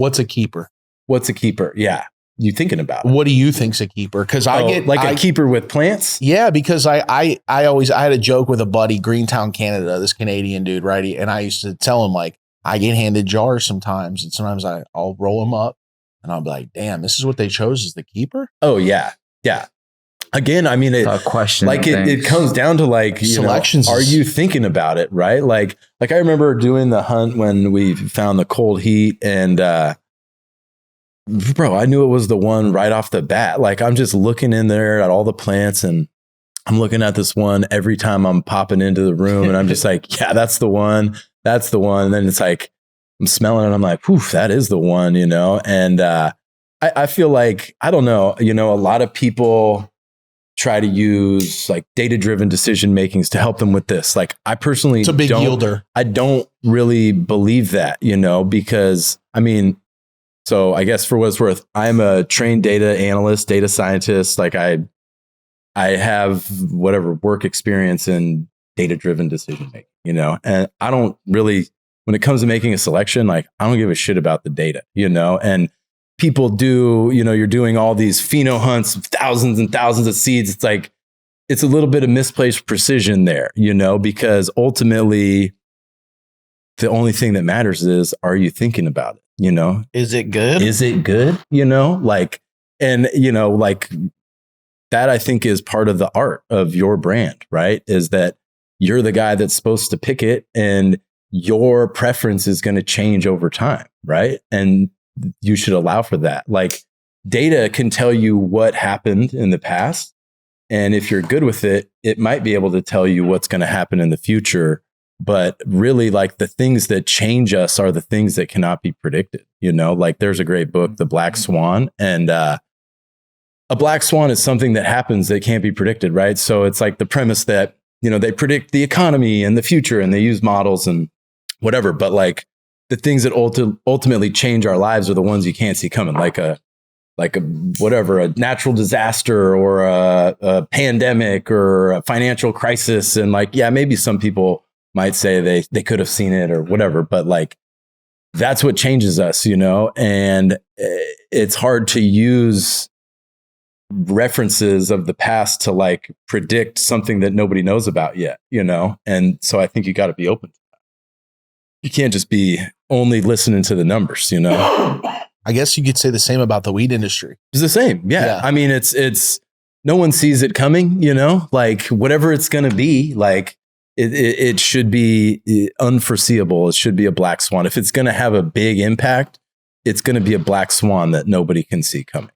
What's a keeper? What's a keeper? Yeah. You thinking about it? What do you think's a keeper? Because I get like a keeper with plants. Yeah, because I had a joke with a buddy, Greentown, Canada, this Canadian dude, right? And I used to tell him, like, I get handed jars sometimes, and sometimes I'll roll them up and I'll be like, damn, this is what they chose as the keeper? Oh, yeah. Yeah. Again, I mean, it comes down to like selections. Are you thinking about it? Right. Like I remember doing the hunt when we found the cold heat, and bro, I knew it was the one right off the bat. Like, I'm just looking in there at all the plants, and I'm looking at this one every time I'm popping into the room, and I'm just like, yeah, that's the one. That's the one. And then it's like, I'm smelling it. I'm like, poof, that is the one, And I feel like, I don't know, a lot of people try to use like data-driven decision makings to help them with this. Like, I personally, it's a big yielder. I don't really believe that, because I mean, so I guess for what it's worth, I'm a trained data analyst, data scientist. Like I have whatever work experience in data-driven decision making, and I don't really, when it comes to making a selection, like I don't give a shit about the data, and people do, you're doing all these pheno hunts, thousands and thousands of seeds. It's like, it's a little bit of misplaced precision there, because ultimately the only thing that matters is, are you thinking about it? Is it good? Is it good? Like that, I think, is part of the art of your brand, right? Is that you're the guy that's supposed to pick it, and your preference is going to change over time, right? And you should allow for that. Like, data can tell you what happened in the past. And if you're good with it, it might be able to tell you what's going to happen in the future. But really, like, the things that change us are the things that cannot be predicted. Like, there's a great book, The Black Swan. And a black swan is something that happens that can't be predicted, right? So it's like the premise that, they predict the economy and the future, and they use models and whatever. But like, the things that ultimately change our lives are the ones you can't see coming, like a whatever, a natural disaster or a pandemic or a financial crisis. And like, yeah, maybe some people might say they could have seen it or whatever, but like, that's what changes us, and it's hard to use references of the past to like predict something that nobody knows about yet, And so I think you got to be open to that. You can't just be only listening to the numbers, I guess you could say the same about the weed industry. It's the same. Yeah. I mean, it's no one sees it coming, like whatever it's going to be, like it should be unforeseeable. It should be a black swan. If it's going to have a big impact, it's going to be a black swan that nobody can see coming.